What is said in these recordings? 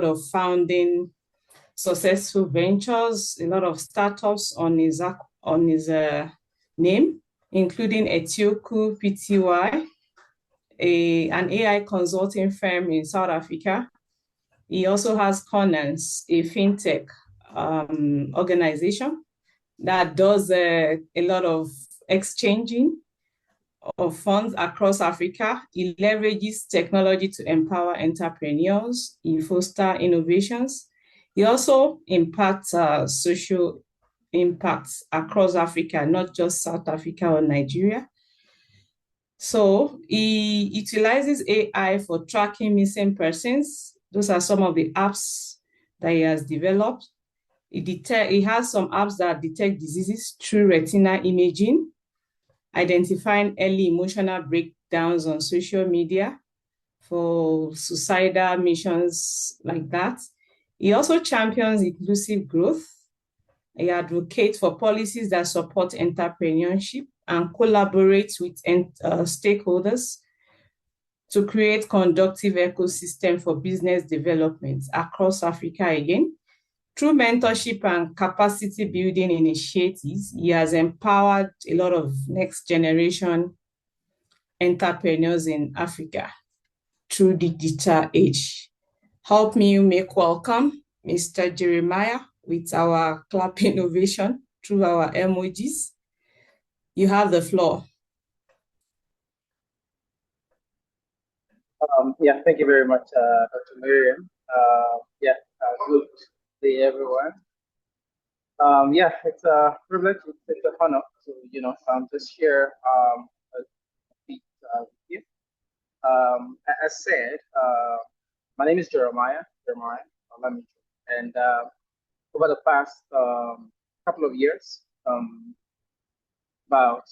of founding successful ventures, a lot of startups on his name, including Etioku Pty, an AI consulting firm in South Africa. He also has Corners, a fintech organization that does a lot of exchanging of funds across Africa. He leverages technology to empower entrepreneurs. He fosters innovations. He also impacts social impacts across Africa, not just South Africa or Nigeria. So he utilizes AI for tracking missing persons. Those are some of the apps that he has developed. He has some apps that detect diseases through retina imaging, identifying early emotional breakdowns on social media for suicidal missions like that. He also champions inclusive growth. He advocates for policies that support entrepreneurship and collaborates with stakeholders to create conducive ecosystem for business development across Africa again. Through mentorship and capacity building initiatives, he has empowered a lot of next generation entrepreneurs in Africa through the digital age. Help me make welcome Mr. Jeremiah with our clap innovation through our emojis. You have the floor. Thank you very much, Dr. Miriam. Good day, everyone. It's a privilege, it's an honor to just share a bit with you. As said, my name is Jeremiah Olamijuwon, and over the past couple of years, about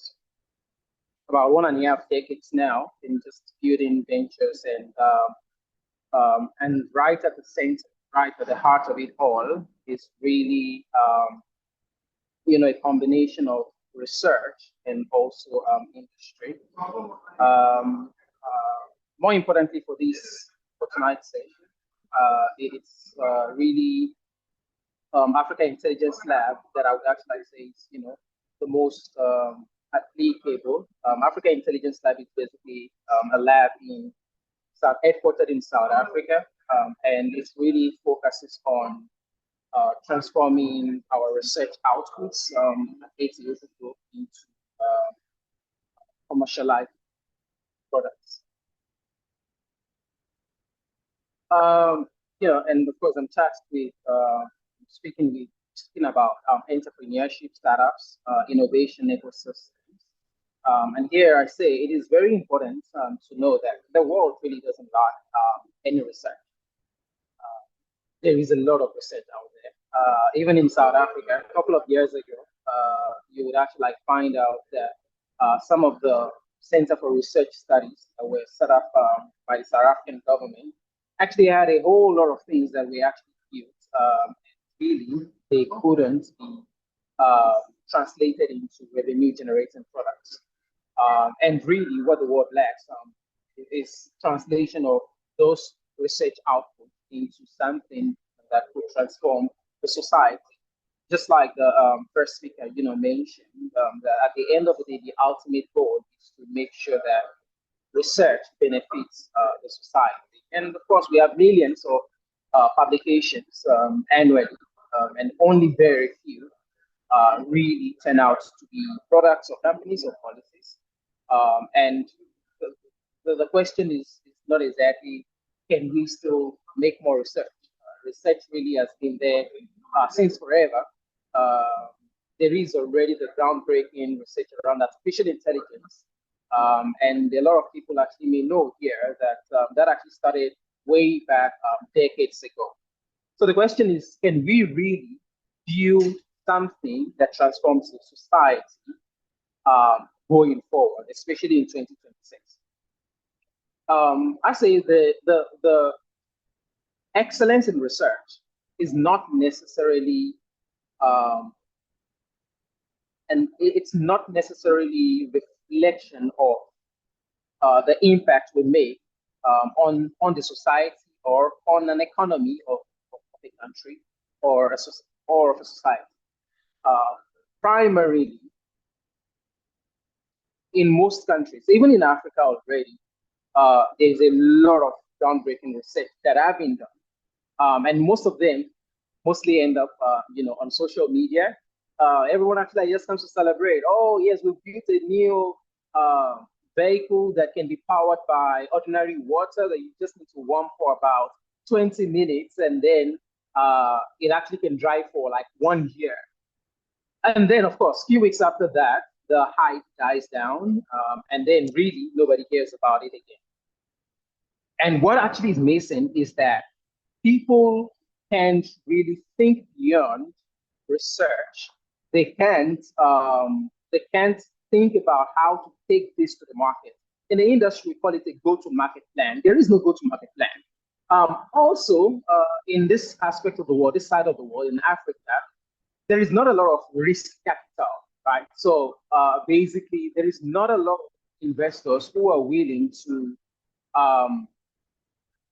1.5 decades now, in just building ventures and right at the center, right at the heart of it all is really a combination of research and also industry. More importantly for tonight's session, it's really Africa Intelligence Lab that I would actually say is the most applicable. Africa Intelligence Lab is basically a lab headquartered in South Africa, and it really focuses on transforming our research outputs 8 years ago into commercialized products. And of course, I'm tasked with speaking about entrepreneurship, startups, innovation ecosystems. And here I say it is very important to know that the world really doesn't lack any research. There is a lot of research out there. Even in South Africa, a couple of years ago, you would actually find out that some of the Center for Research Studies that were set up by the South African government actually had a whole lot of things that we actually built. Really, they couldn't be translated into revenue generating products. And really what the world lacks is translation of those research outputs into something that could transform the society. Just like the first speaker, mentioned, that at the end of the day, the ultimate goal is to make sure that research benefits the society. And of course, we have millions of publications annually, and only very few really turn out to be products of companies or policies. And the question is not exactly, can we still make more research? Research really has been there since forever. There is already the groundbreaking research around artificial intelligence. And a lot of people actually may know here that that actually started way back decades ago. So the question is, can we really build something that transforms the society going forward, especially in 2026? I say the excellence in research is not necessarily, and it's not necessarily reflection of the impact we make on the society or on an economy of a country or or of a society. Uh, Primarily, in most countries, even in Africa already, there's a lot of groundbreaking research that have been done, and most of them mostly end up, on social media. Everyone actually just comes to celebrate. Oh yes, we built a new uh, vehicle that can be powered by ordinary water that you just need to warm for about 20 minutes, and then it actually can drive for like 1 year. And then, of course, a few weeks after that, the hype dies down, and then really nobody cares about it again. And what actually is missing is that people can't really think beyond research. They can't think about how to take this to the market. In the industry, we call it a go-to-market plan. There is no go-to-market plan. Also, in this aspect of the world, this side of the world, in Africa, there is not a lot of risk capital, right? So basically, there is not a lot of investors who are willing um,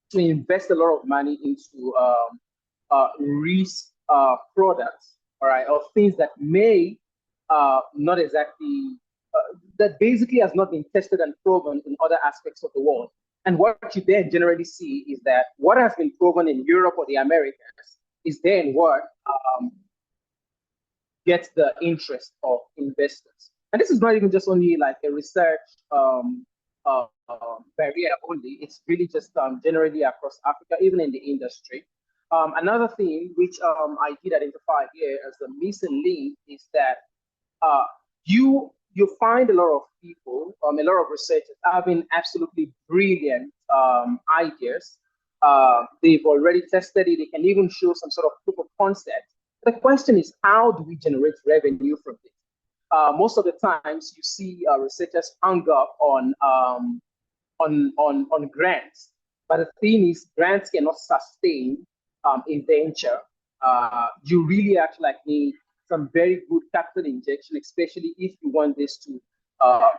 to invest a lot of money into risk products, all right, or things that may not exactly, that basically has not been tested and proven in other aspects of the world. And what you then generally see is that what has been proven in Europe or the Americas is then what gets the interest of investors. And this is not even just only like a research barrier only. It's really just generally across Africa, even in the industry. Another thing which I did identify here as the missing link is that uh, you find a lot of people, a lot of researchers having absolutely brilliant ideas. They've already tested it. They can even show some sort of proof of concept. The question is, how do we generate revenue from this? Most of the times, you see researchers hung up on grants, but the thing is, grants cannot sustain a venture. You really actually like need some very good capital injection, especially if you want this to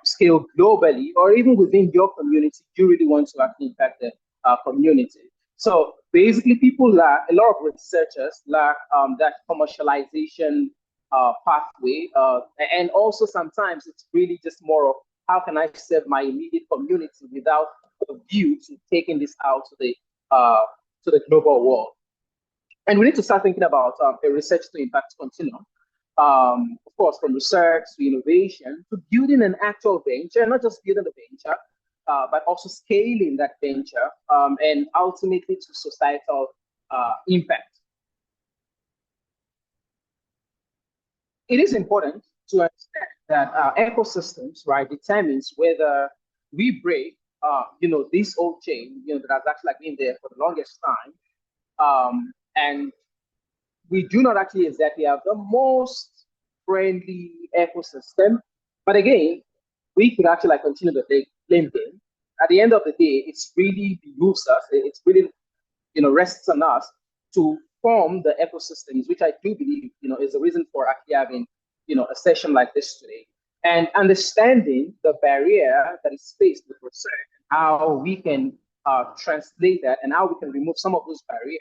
scale globally or even within your community. You really want to actually impact the community. So basically, people lack, a lot of researchers lack that commercialization pathway. And also sometimes it's really just more of how can I serve my immediate community without a view to taking this out to the global world. And we need to start thinking about a research to impact continuum. Of course, from research to innovation to building an actual venture, not just building the venture, but also scaling that venture and ultimately to societal impact. It is important to understand that ecosystems, right, determines whether we break, this old chain, that has actually been there for the longest time, and we do not actually exactly have the most friendly ecosystem. But again, we could actually continue the blame game. At the end of the day, it's really behooves us. It's really, rests on us to form the ecosystems, which I do believe, is the reason for actually having, a session like this today. And understanding the barrier that is faced with research, how we can translate that and how we can remove some of those barriers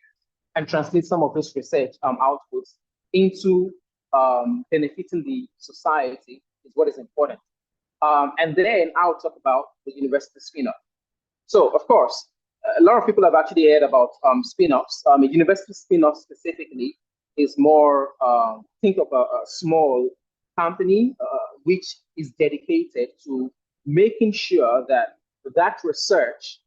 and translate some of those research outputs into benefiting the society is what is important. And then I'll talk about the university spin-off. So, of course, a lot of people have actually heard about spin-offs. A university spin-off specifically is more, think of a small company which is dedicated to making sure that that research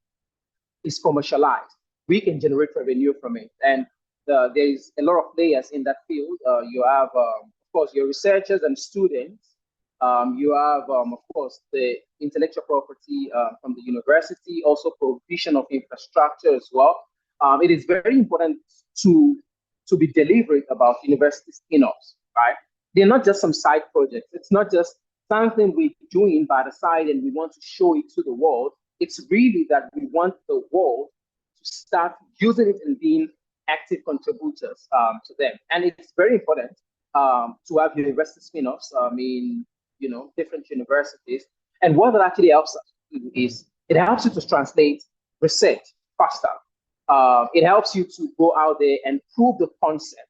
is commercialized. We can generate revenue from it. And there is a lot of players in that field. You have, of course, your researchers and students. You have, of course, the intellectual property from the university, also provision of infrastructure as well. It is very important to be deliberate about university spin-offs, right? They're not just some side projects. It's not just something we're doing by the side and we want to show it to the world. It's really that we want the world to start using it and being active contributors to them. And it's very important to have university spin-offs in different universities. And what that actually helps us do is it helps you to translate research faster. It helps you to go out there and prove the concept.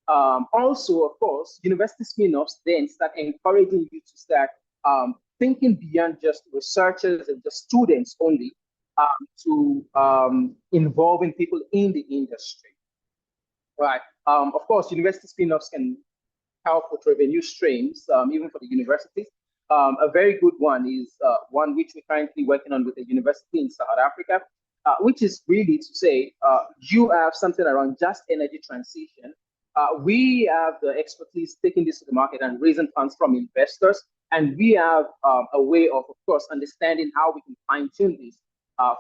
Also, of course, university spin-offs then start encouraging you to start thinking beyond just researchers and just students only, to involving people in the industry, right? Of course, university spin-offs can help with revenue streams, even for the universities. A very good one is one which we're currently working on with a university in South Africa, which is really to say you have something around just energy transition. We have the expertise taking this to the market and raising funds from investors. And we have a way of course, understanding how we can fine tune this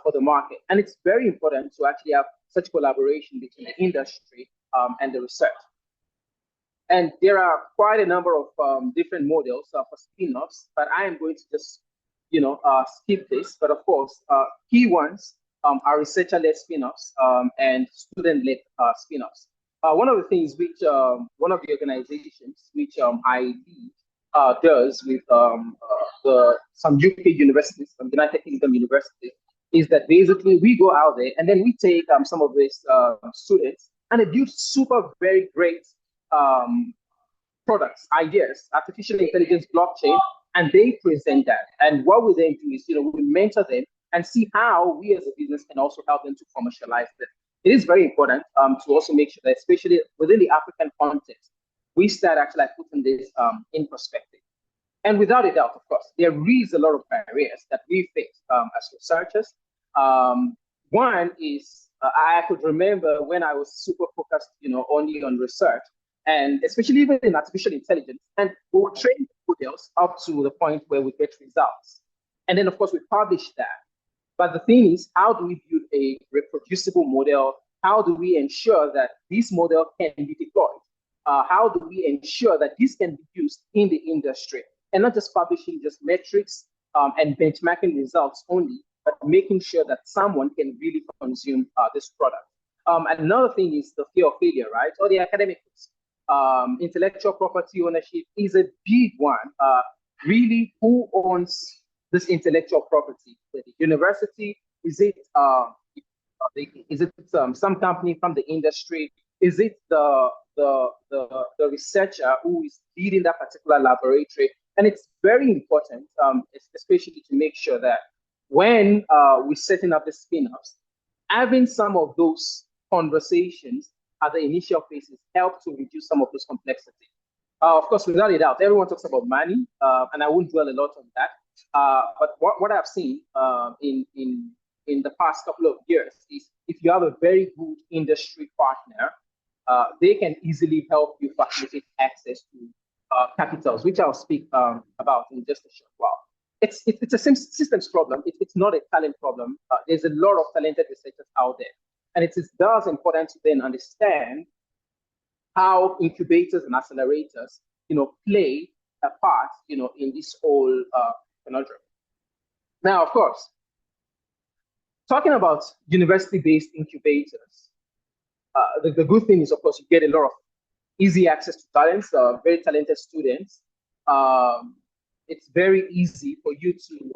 for the market. And it's very important to actually have such collaboration between the industry and the research. And there are quite a number of different models for spin-offs, but I am going to just, skip this. But of course, key ones are researcher-led spin-offs and student-led spin-offs. One of the things which one of the organizations which I lead does with some UK universities, some United Kingdom universities, is that basically we go out there and then we take some of these students and they build super very great products, ideas, artificial intelligence, blockchain, and they present that. And what we then do is, we mentor them and see how we as a business can also help them to commercialize them. It is very important to also make sure that, especially within the African context, we start actually putting this in perspective. And without a doubt, of course, there is a lot of barriers that we face as researchers. One is I could remember when I was super focused, only on research, and especially even in artificial intelligence, and we would train models up to the point where we get results. And then, of course, we publish that. But the thing is, how do we build a reproducible model? How do we ensure that this model can be deployed? How do we ensure that this can be used in the industry? And not just publishing just metrics and benchmarking results only, but making sure that someone can really consume this product. Another thing is the fear of failure, right? Or the academic risk. Intellectual property ownership is a big one. Really, who owns this intellectual property? The university? Is it some company from the industry? Is it the researcher who is leading that particular laboratory? And it's very important, especially to make sure that when we're setting up the spin-offs, having some of those conversations at the initial phases help to reduce some of those complexity. Of course, without a doubt, everyone talks about money, and I won't dwell a lot on that. But what I've seen in the past couple of years is if you have a very good industry partner, they can easily help you facilitate access to capitals, which I'll speak about in just a short while. It's a systems problem. It's not a talent problem. There's a lot of talented researchers out there. And it is thus important to then understand how incubators and accelerators, play a part, in this whole conundrum. Now, of course, talking about university-based incubators, the good thing is, of course, you get a lot of easy access to talents, very talented students. It's very easy for you to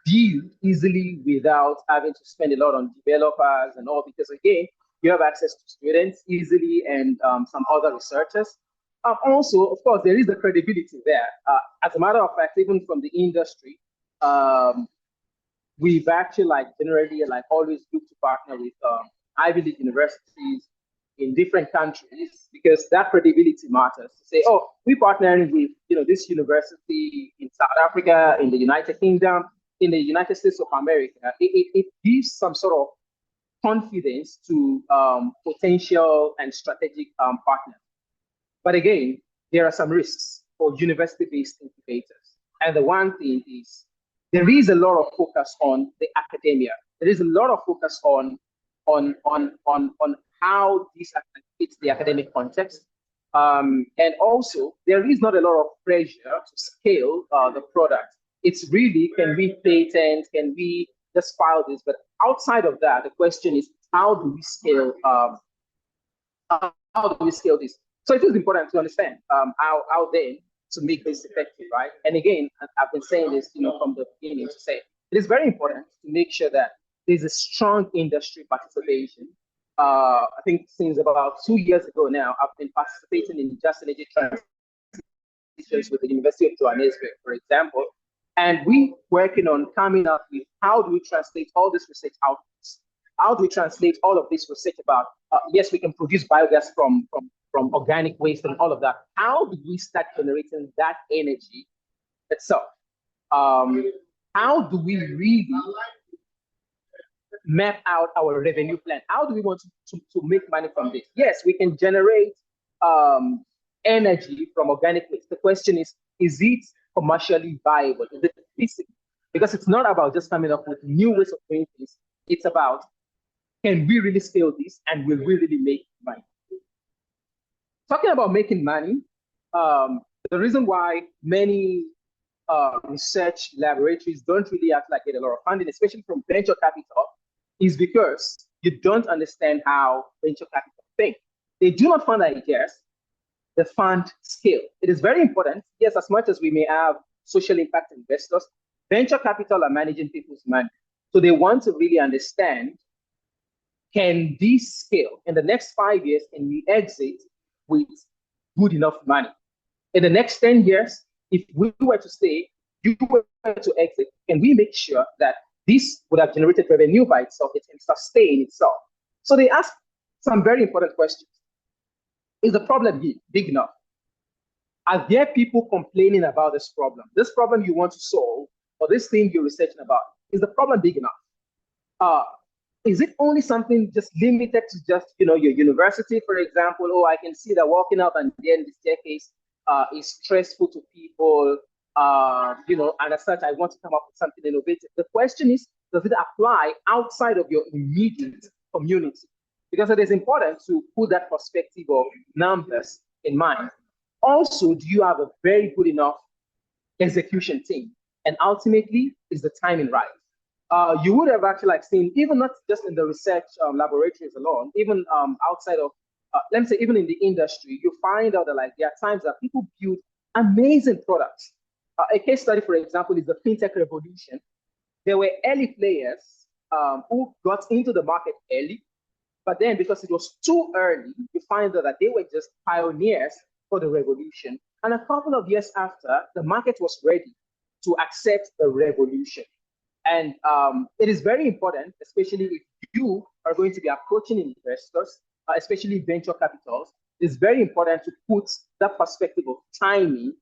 build easily without having to spend a lot on developers and all, because again, you have access to students easily and some other researchers. Also, of course, there is the credibility there. As a matter of fact, even from the industry, we've actually generally always looked to partner with Ivy League universities in different countries, because that credibility matters. To say, oh, we're partnering with this university in South Africa, in the United Kingdom, in the United States of America. It gives some sort of confidence to potential and strategic partners. But again, there are some risks for university-based incubators. And the one thing is, there is a lot of focus on the academia. There is a lot of focus on how this fits the academic context. And also, there is not a lot of pressure to scale the product. It's really, can we patent? Can we just file this? But outside of that, the question is, how do we scale? How do we scale this? So it is important to understand how then to make this effective, right? And again, I've been saying this, from the beginning, to say it is very important to make sure that there's a strong industry participation. I think since about 2 years ago now, I've been participating in just energy transitions with the University of Johannesburg, for example. And we working on coming up with how do we translate all this research outputs? How do we translate all of this research about, yes, we can produce biogas from organic waste and all of that. How do we start generating that energy itself? How do we really map out our revenue plan? How do we want to make money from this? Yes, we can generate energy from organic waste. The question is it commercially viable? Is it feasible? Because it's not about just coming up with new ways of doing things. It's about, can we really scale this and will we really make money? Talking about making money, the reason why many research laboratories don't really act like get a lot of funding, especially from venture capital, is because you don't understand how venture capital think. They do not fund ideas, they fund scale. It is very important. Yes, as much as we may have social impact investors, venture capital are managing people's money. So they want to really understand, can this scale in the next 5 years, and we exit with good enough money? In the next 10 years, if we were to stay, you were to exit, and we make sure that this would have generated revenue by itself, it can sustain itself. So they ask some very important questions. Is the problem big enough? Are there people complaining about this problem? This problem you want to solve, or this thing you're researching about, is the problem big enough? Is it only something just limited to just, your university, for example? Oh, I can see that walking up and down the staircase is stressful to people, and as such, I want to come up with something innovative. The question is, does it apply outside of your immediate community? Because it is important to put that perspective of numbers in mind. Also, do you have a very good enough execution team? And ultimately, is the timing right? You would have actually seen, even not just in the research laboratories alone, even outside of, let me say, even in the industry, you find out that there are times that people build amazing products. A case study, for example, is the fintech revolution. There were early players who got into the market early, but then because it was too early, you find out that they were just pioneers for the revolution. And a couple of years after, the market was ready to accept the revolution. And it is very important, especially if you are going to be approaching investors, especially venture capitals, it's very important to put that perspective of timing.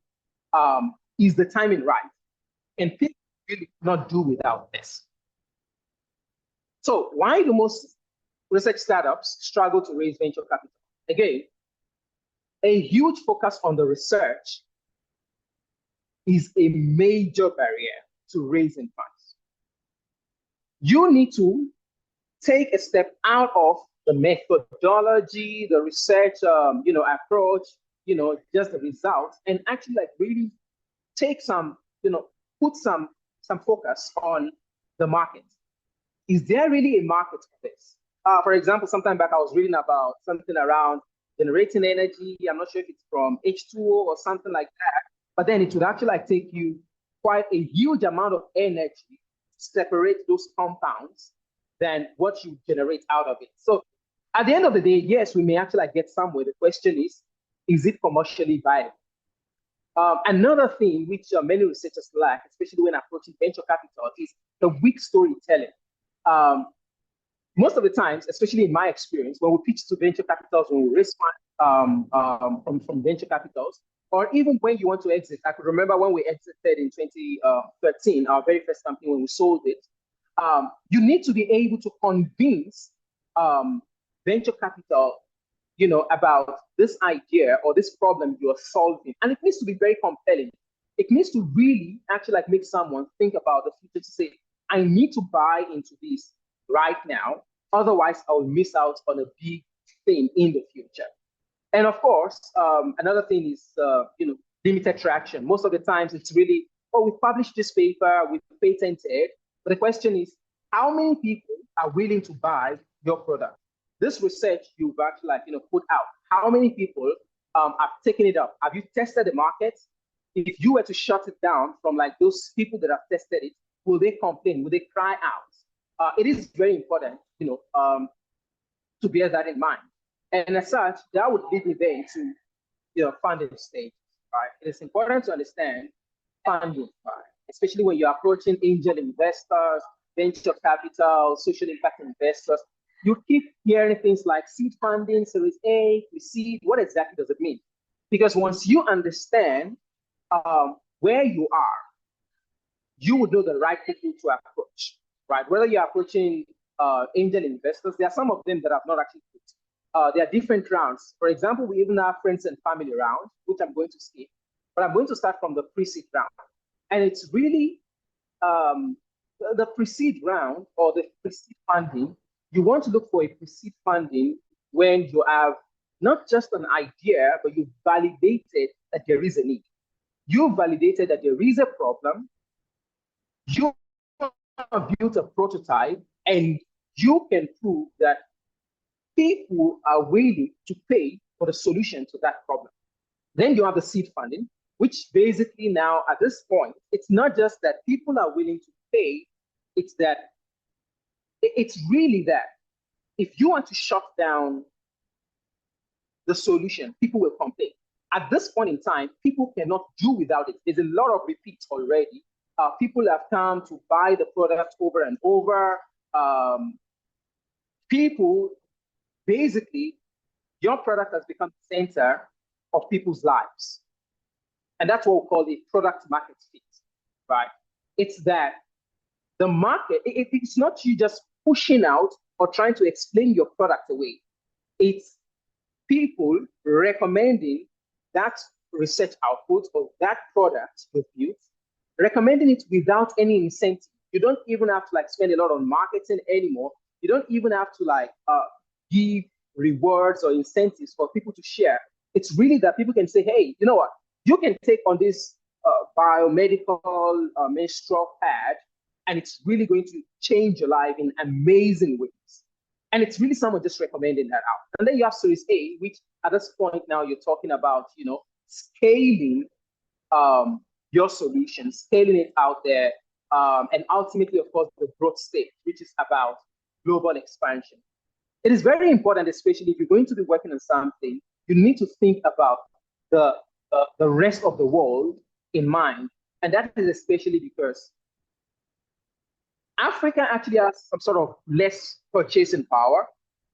Is the timing right? And people really not do without this. So why do most research startups struggle to raise venture capital? Again, a huge focus on the research is a major barrier to raising funds. You need to take a step out of the methodology, the research, approach, just the results, and actually really take some, put some focus on the market. Is there really a market for this? For example, sometime back I was reading about something around generating energy. I'm not sure if it's from H2O or something like that, but then it would actually take you quite a huge amount of energy to separate those compounds than what you generate out of it. So at the end of the day, yes, we may actually get somewhere. The question is it commercially viable? Another thing which many researchers lack, especially when approaching venture capital, is the weak storytelling. Most of the times, especially in my experience, when we pitch to venture capitals, when we raise funds from venture capitals, or even when you want to exit, I could remember when we exited in 2013, our very first company, when we sold it, you need to be able to convince venture capital about this idea or this problem you're solving. And it needs to be very compelling. It needs to really actually make someone think about the future, to say, I need to buy into this right now. Otherwise, I will miss out on a big thing in the future. And of course, another thing is, limited traction. Most of the times it's really, we published this paper, we patented. But the question is, how many people are willing to buy your product? This research you've actually put out, how many people have taken it up? Have you tested the market? If you were to shut it down from those people that have tested it, will they complain? Will they cry out? it is very important, to bear that in mind. And as such, that would lead me then to funding stage, right? It is important to understand funding, right? Especially when you're approaching angel investors, venture capital, social impact investors. You keep hearing things like seed funding, Series A, seed. What exactly does it mean? Because once you understand where you are, you would know the right people to approach, right? Whether you're approaching angel investors, there are some of them that have not actually put. There are different rounds. For example, we even have friends and family round, which I'm going to skip, but I'm going to start from the pre-seed round. And it's really the pre-seed round or the pre-seed funding. You want to look for a pre-seed funding when you have not just an idea, but you validated that there is a need. You validated that there is a problem. You have built a prototype, and you can prove that people are willing to pay for the solution to that problem. Then you have the seed funding, which basically now at this point, it's not just that people are willing to pay, it's that it's really that if you want to shut down the solution, people will complain. At this point in time, people cannot do without it. There's a lot of repeats already. People have come to buy the product over and over. People, basically, your product has become the center of people's lives. And that's what we call the product market fit, right? It's that the market, it's not you just pushing out or trying to explain your product away. It's people recommending that research output or that product you've built, recommending it without any incentive. You don't even have to spend a lot on marketing anymore. You don't even have to give rewards or incentives for people to share. It's really that people can say, hey, you know what? You can take on this biomedical menstrual pad, and it's really going to change your life in amazing ways. And it's really someone just recommending that out. And then you have Series A, which at this point now you're talking about, scaling your solution, scaling it out there, and ultimately, of course, the growth stage, which is about global expansion. It is very important, especially if you're going to be working on something, you need to think about the rest of the world in mind. And that is especially because Africa actually has some sort of less purchasing power.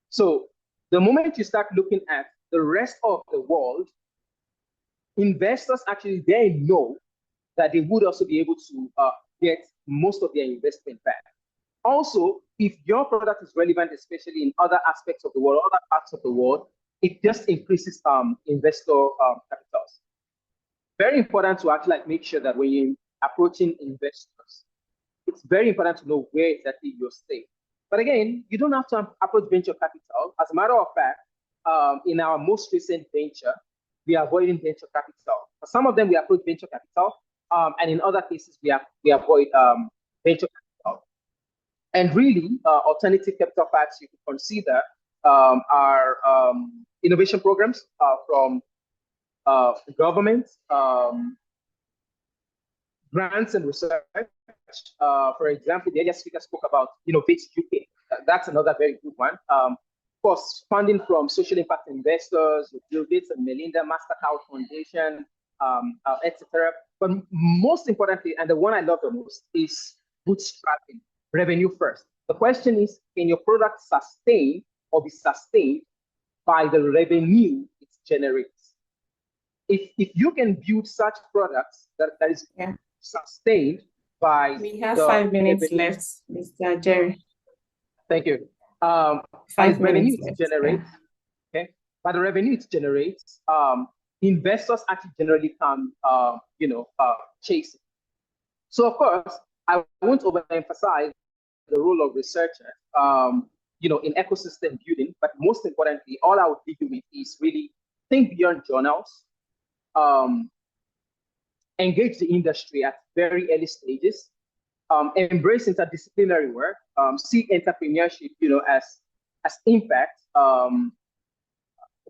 So the moment you start looking at the rest of the world, investors actually, they know that they would also be able to get most of their investment back. Also, if your product is relevant, especially in other aspects of the world, other parts of the world, it just increases investor capitals. Very important to actually make sure that when you're approaching investors, it's very important to know where exactly you're staying. But again, you don't have to approach venture capital. As a matter of fact, in our most recent venture, we are avoiding venture capital. For some of them, we approach venture capital, and in other cases, we avoid venture capital. And really, alternative capital paths you can consider are innovation programs from the government, grants and research. For example, the earlier speaker spoke about Innovate UK. That's another very good one. Of course, funding from social impact investors, Bill Gates and Melinda, Mastercard Foundation, etc. But most importantly, and the one I love the most, is bootstrapping, revenue first. The question is, can your product sustain or be sustained by the revenue it generates? If you can build such products that is sustained by we have 5 minutes left, Mr. Jerry. Thank you. 5 minutes left. Generates, okay. By the revenue it generates, investors actually generally come, chasing. So of course, I won't overemphasize the role of researchers, in ecosystem building. But most importantly, all I would leave you with is really think beyond journals. Engage the industry at very early stages, embrace interdisciplinary work, see entrepreneurship, as impact.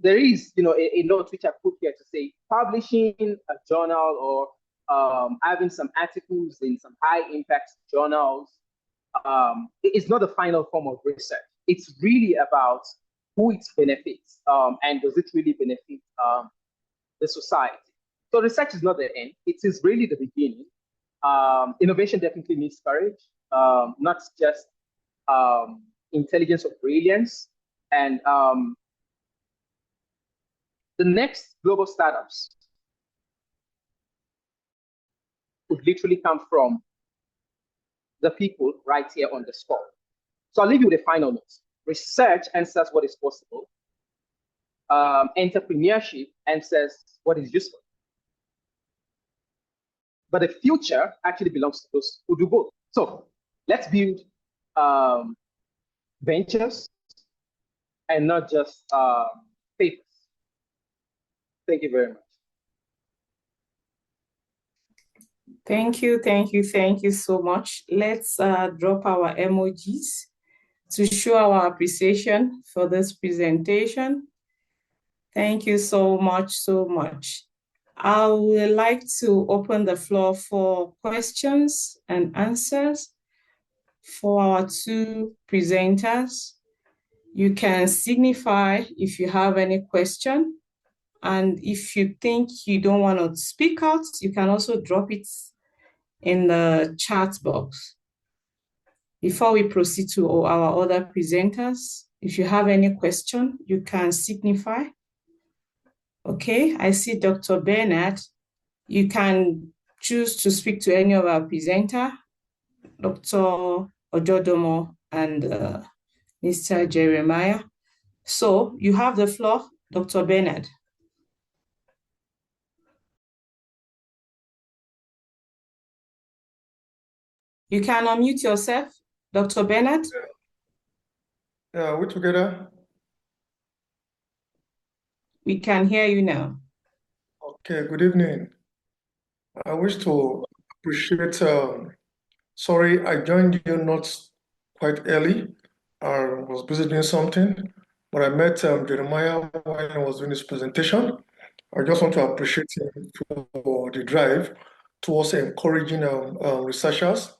There is, a note which I put here to say publishing a journal or having some articles in some high impact journals it's not the final form of research. It's really about who it benefits, and does it really benefit the society. So research is not the end. It is really the beginning. Innovation definitely needs courage, not just intelligence or brilliance. And the next global startups would literally come from the people right here on the spot. So I'll leave you with a final note. Research answers what is possible. Entrepreneurship answers what is useful. But the future actually belongs to those who do both. So let's build ventures and not just papers. Thank you very much. Thank you so much. Let's drop our emojis to show our appreciation for this presentation. Thank you so much. I would like to open the floor for questions and answers for our two presenters. You can signify if you have any question, and if you think you don't want to speak out, you can also drop it in the chat box. Before we proceed to our other presenters, if you have any question, you can signify. Okay, I see Dr. Bernard. You can choose to speak to any of our presenter, Dr. Ojodomo and Mr. Jeremiah. So you have the floor, Dr. Bernard. You can unmute yourself, Dr. Bernard. Yeah, we together? We can hear you now. Okay, good evening. I wish to appreciate, sorry, I joined you not quite early. I was busy doing something, but I met Jeremiah when I was doing his presentation. I just want to appreciate him for the drive towards encouraging researchers,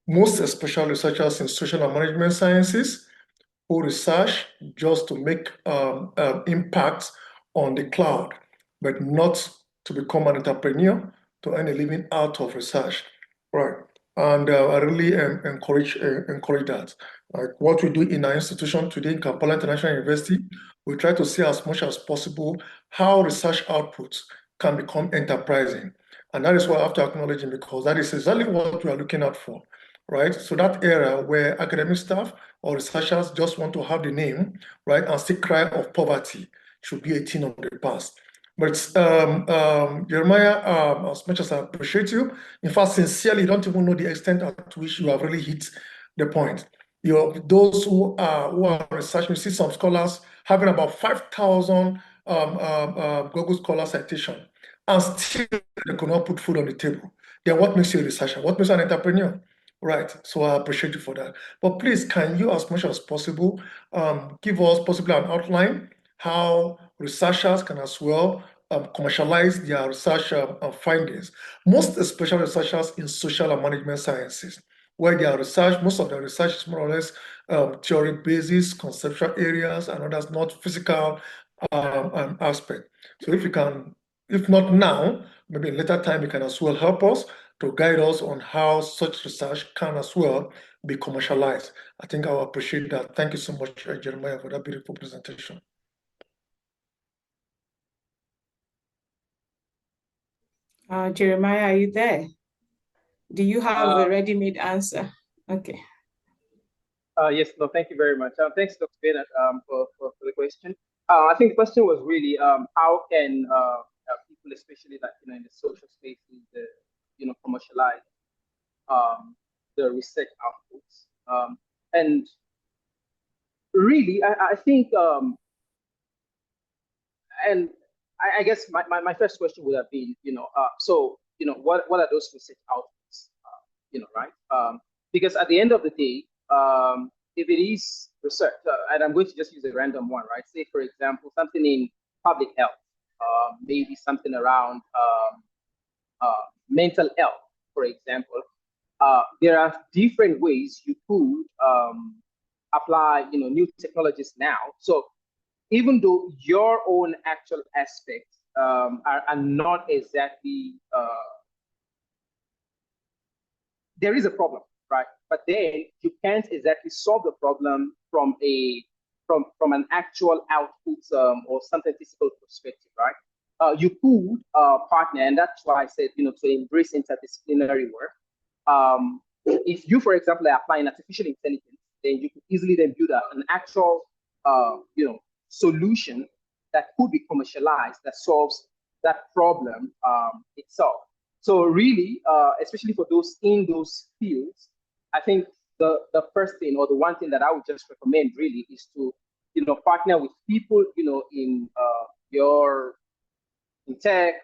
most especially researchers in social and management sciences, who research just to make impact on the cloud, but not to become an entrepreneur, to earn a living out of research, right? And I really encourage that. Like what we do in our institution today in Kampala International University, we try to see as much as possible how research outputs can become enterprising. And that is what I have to acknowledge him, because that is exactly what we are looking out for, right? So that era where academic staff or researchers just want to have the name, right, and still cry of poverty should be a thing of the past. But Jeremiah, as much as I appreciate you, in fact, sincerely, you don't even know the extent at which you have really hit the point. Those who are researching, see some scholars having about 5,000 Google Scholar citation, and still they could not put food on the table. Then what makes you a researcher? What makes you an entrepreneur? Right, so I appreciate you for that. But please, can you, as much as possible, give us possibly an outline how researchers can as well commercialize their research findings, most especially researchers in social and management sciences, where their research, most of their research is more or less theory basis, conceptual areas, and others not physical aspect. So if you can, if not now, maybe in later time, you can as well help us to guide us on how such research can as well be commercialized. I think I will appreciate that. Thank you so much, Jeremiah, for that beautiful presentation. Jeremiah, are you there? Do you have a ready-made answer? Okay. Yes, no, thank you very much. Thanks, Dr. Bennett, for the question. I think the question was really how can people, especially like in the social spaces, commercialize the research outputs. And really, I think, and I guess my first question would have been, what are those research outputs? Right? Because at the end of the day, if it is research, and I'm going to just use a random one, right? Say, for example, something in public health, maybe something around mental health, for example. there are different ways you could apply, new technologies now. So even though your own actual aspects are not exactly, there is a problem, right? But then you can't exactly solve the problem from an actual output or something physical perspective, right? You could partner, and that's why I said, to embrace interdisciplinary work. If you, for example, are applying artificial intelligence, then you could easily then build an actual, solution that could be commercialized that solves that problem itself. So really, especially for those in those fields, I think the first thing or the one thing that I would just recommend really is to, partner with people, in tech,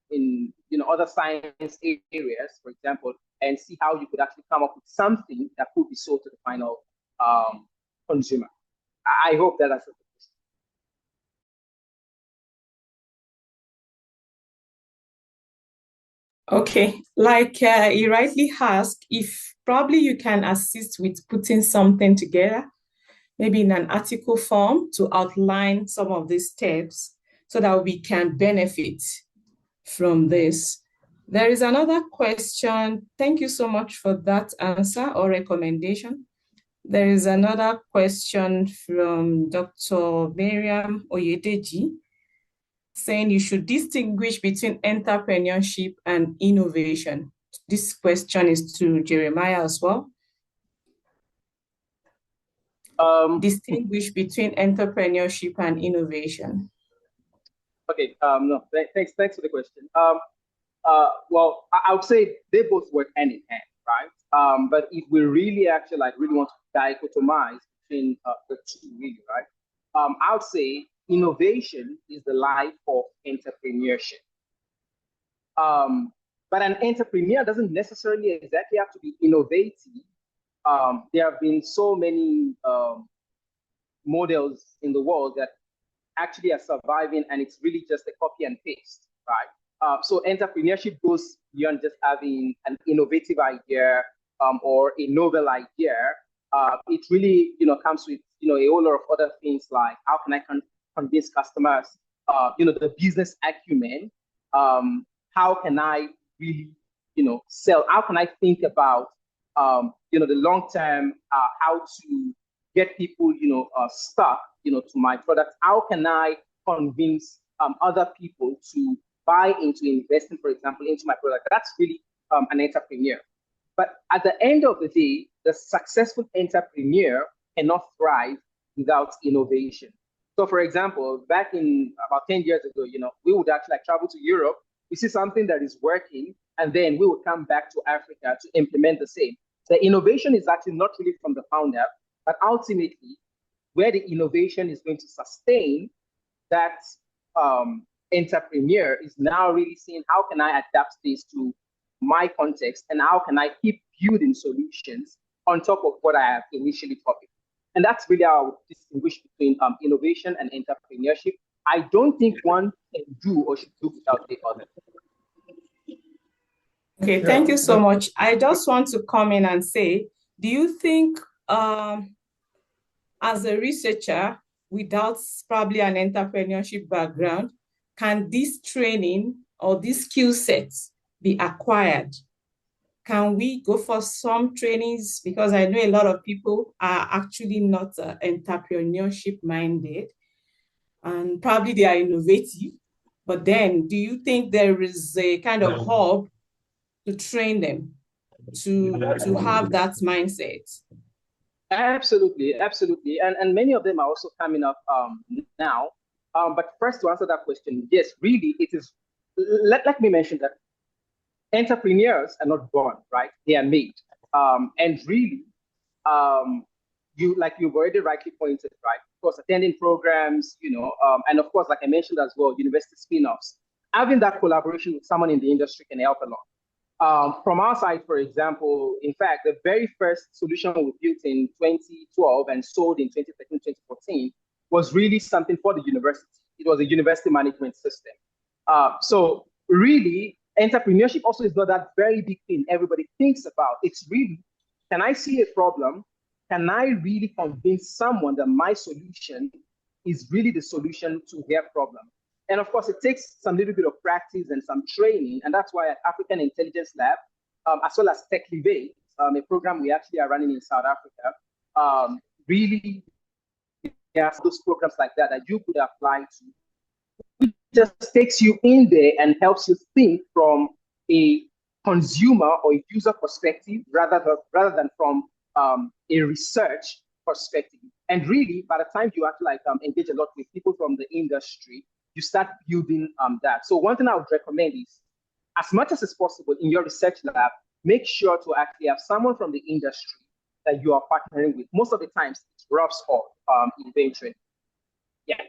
in other science areas, for example, and see how you could actually come up with something that could be sold to the final consumer. I hope that that's a Okay, like he rightly asked, if probably you can assist with putting something together, maybe in an article form to outline some of these steps so that we can benefit from this. There is another question. Thank you so much for that answer or recommendation. There is another question from Dr. Miriam Oyedeji saying you should distinguish between entrepreneurship and innovation. This question is to Jeremiah as well. Distinguish between entrepreneurship and innovation. Okay. No. Thanks for the question. Well, I would say they both work hand in hand, right? But if we really actually really want to dichotomize between the two, really, right? I would say innovation is the life of entrepreneurship. But an entrepreneur doesn't necessarily exactly have to be innovative. There have been so many models in the world that actually are surviving, and it's really just a copy and paste, right? So entrepreneurship goes beyond just having an innovative idea or a novel idea. It really, comes with, a whole lot of other things like how can I convince customers, the business acumen, how can I really, sell? How can I think about, the long term, how to get people, stuck, to my product? How can I convince other people to buy into investing, for example, into my product? That's really an entrepreneur. But at the end of the day, the successful entrepreneur cannot thrive without innovation. So, for example, back in about 10 years ago, we would actually travel to Europe, we see something that is working, and then we would come back to Africa to implement the same. The innovation is actually not really from the founder, but ultimately, where the innovation is going to sustain that entrepreneur is now really seeing how can I adapt this to my context and how can I keep building solutions on top of what I have initially copied. And that's really how I would distinguish between innovation and entrepreneurship. I don't think one can do or should do without the other. Okay, thank you so much. I just want to come in and say, do you think as a researcher without probably an entrepreneurship background, can this training or these skill sets be acquired? Can we go for some trainings? Because I know a lot of people are actually not entrepreneurship minded and probably they are innovative. But then do you think there is a kind of hub to train them to have that mindset? Absolutely, absolutely. And many of them are also coming up now. But first, to answer that question, yes, really, it is. Let me mention that entrepreneurs are not born, right? They are made. And really, you've already rightly pointed, right? Of course, attending programs, and of course, like I mentioned as well, university spin-offs. Having that collaboration with someone in the industry can help a lot. From our side, for example, in fact, the very first solution we built in 2012 and sold in 2013, 2014 was really something for the university. It was a university management system. So really, entrepreneurship also is not that very big thing everybody thinks about. It's really, can I see a problem? Can I really convince someone that my solution is really the solution to their problem? And of course, it takes some little bit of practice and some training. And that's why at African Intelligence Lab, as well as TechLivate, a program we actually are running in South Africa, really, there are those programs like that that you could apply to. It just takes you in there and helps you think from a consumer or a user perspective rather than from a research perspective. And really, by the time you actually engage a lot with people from the industry, you start building that. So one thing I would recommend is, as much as is possible in your research lab, make sure to actually have someone from the industry that you are partnering with. Most of the times, it rubs off eventually. Yeah.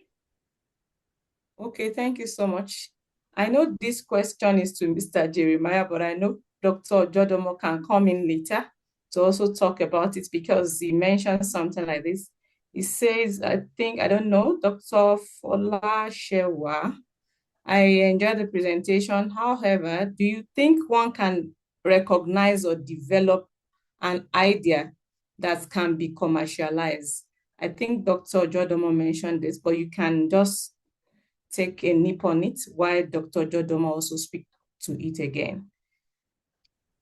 Okay, thank you so much. I know this question is to Mr. Jeremiah, but I know Dr. Jodomo can come in later to also talk about it because he mentioned something like this. He says, I don't know, Dr. Folashewa, I enjoyed the presentation. However, do you think one can recognize or develop an idea that can be commercialized? I think Dr. Jodomo mentioned this, but you can just take a nip on it while Dr. Jodomo also speak to it again.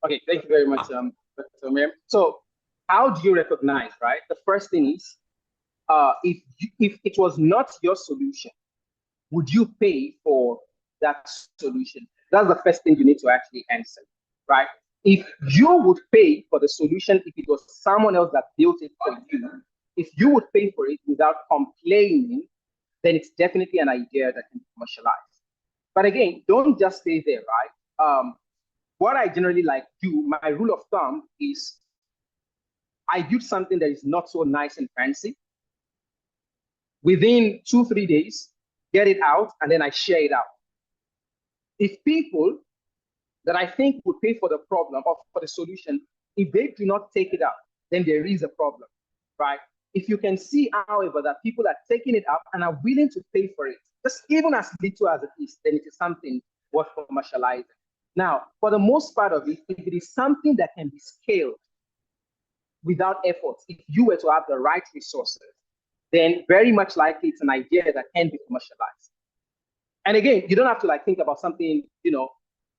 Okay, thank you very much, Dr. Miriam. So how do you recognize, right? The first thing is, if it was not your solution, would you pay for that solution? That's the first thing you need to actually answer, right? If you would pay for the solution, if it was someone else that built it for you, if you would pay for it without complaining, then it's definitely an idea that can be commercialized. But again, don't just stay there, right? What I generally do, my rule of thumb is I build something that is not so nice and fancy. Within 2-3 days, get it out, and then I share it out. If people that I think would pay for the problem or for the solution, if they do not take it out, then there is a problem, right? If you can see, however, that people are taking it up and are willing to pay for it, just even as little as it is, then it is something worth commercializing. Now, for the most part of it, if it is something that can be scaled without effort, if you were to have the right resources, then very much likely it's an idea that can be commercialized. And again, you don't have to think about something,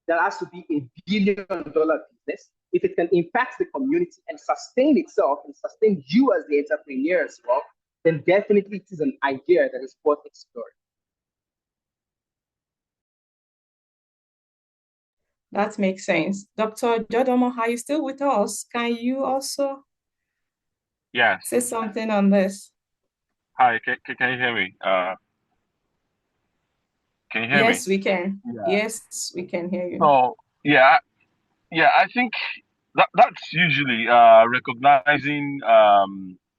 that has to be $1 billion business. If it can impact the community and sustain itself and sustain you as the entrepreneur as well, then definitely it is an idea that is worth exploring. That makes sense. Dr. Jodomo, are you still with us? Can you also say something on this? Hi, can you hear me? Can you hear me? Yes, we can. Yeah. Yes, we can hear you. So yeah, I think that's usually recognizing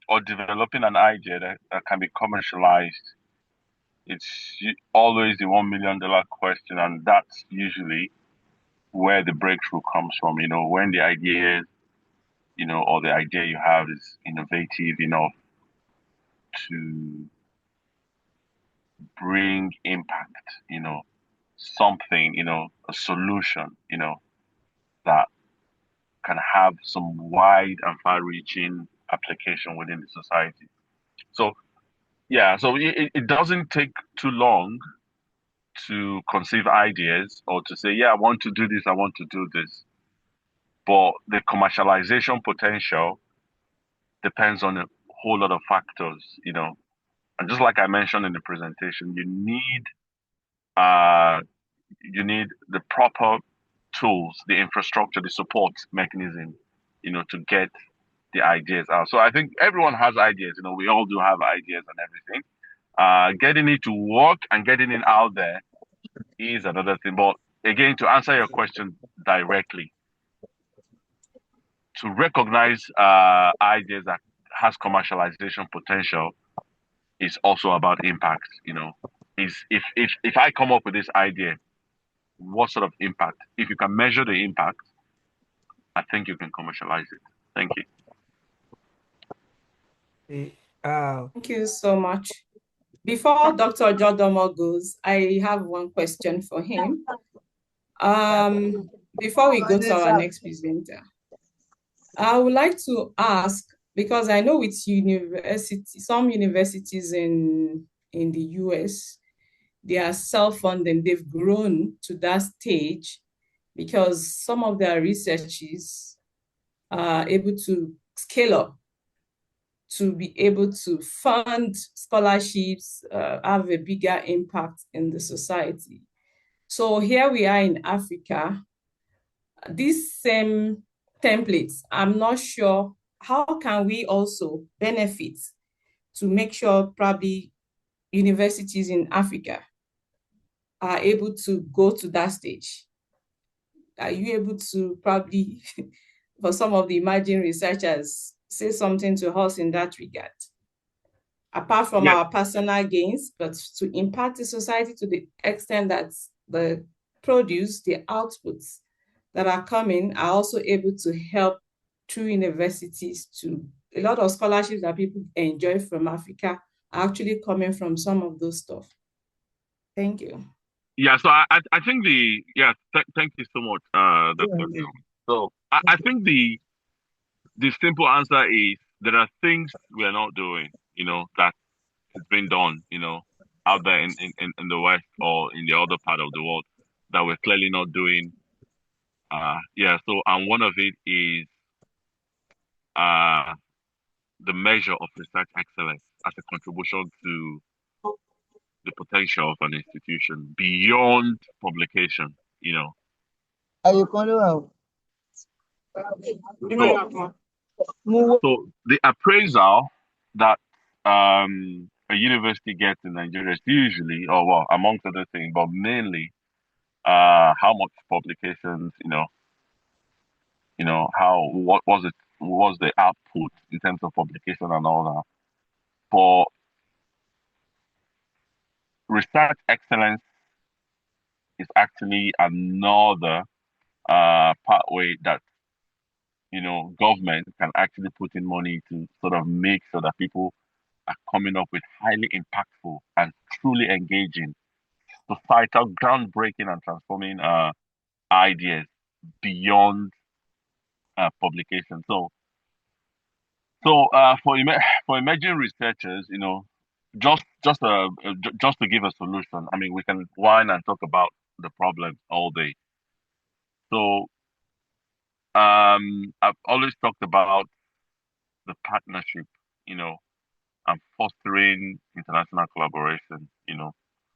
or developing an idea that can be commercialized. It's always the $1 million question, and that's usually where the breakthrough comes from. When the idea, or the idea you have is innovative enough to bring impact, something, a solution, that can have some wide and far-reaching application within the society. So, so it doesn't take too long to conceive ideas or to say, I want to do this, I want to do this. But the commercialization potential depends on a whole lot of factors, And just like I mentioned in the presentation, you need the proper tools, the infrastructure, the support mechanism, to get the ideas out. So I think everyone has ideas, we all do have ideas and everything. Getting it to work and getting it out there is another thing. But again, to answer your question directly, to recognize ideas that has commercialization potential is also about impact. Is if I come up with this idea, what sort of impact? If you can measure the impact, I think you can commercialize it. Thank you. Thank you so much. Before Dr. Jodomo goes, I have one question for him. Before we go to our next presenter, I would like to ask, because I know with some universities in the US, they are self-funding, they've grown to that stage because some of their researchers are able to scale up to be able to fund scholarships, have a bigger impact in the society. So here we are in Africa, these same templates, I'm not sure how can we also benefit to make sure probably universities in Africa are able to go to that stage. Are you able to probably, for some of the emerging researchers, say something to us in that regard? Apart from Yes. our personal gains, but to impact the society to the extent that the produce, the outputs that are coming are also able to help through universities to a lot of scholarships that people enjoy from Africa are actually coming from some of those stuff. Thank you. Yeah, so I think thank you so much, Dr. Neil. So I think the simple answer is there are things we are not doing, that is being done, out there in the West or in the other part of the world that we're clearly not doing. And one of it is uh the measure of research excellence as a contribution to the potential of an institution beyond publication, So, so the appraisal that a university gets in Nigeria is usually, or well, amongst other things, but mainly how much publications, what was the output in terms of publication and all that. For research excellence is actually another pathway that government can actually put in money to sort of make sure that people are coming up with highly impactful and truly engaging, societal, groundbreaking, and transforming ideas beyond publication. For emerging researchers, just to give a solution. I mean, we can whine and talk about the problem all day. So I've always talked about the partnership, and fostering international collaboration,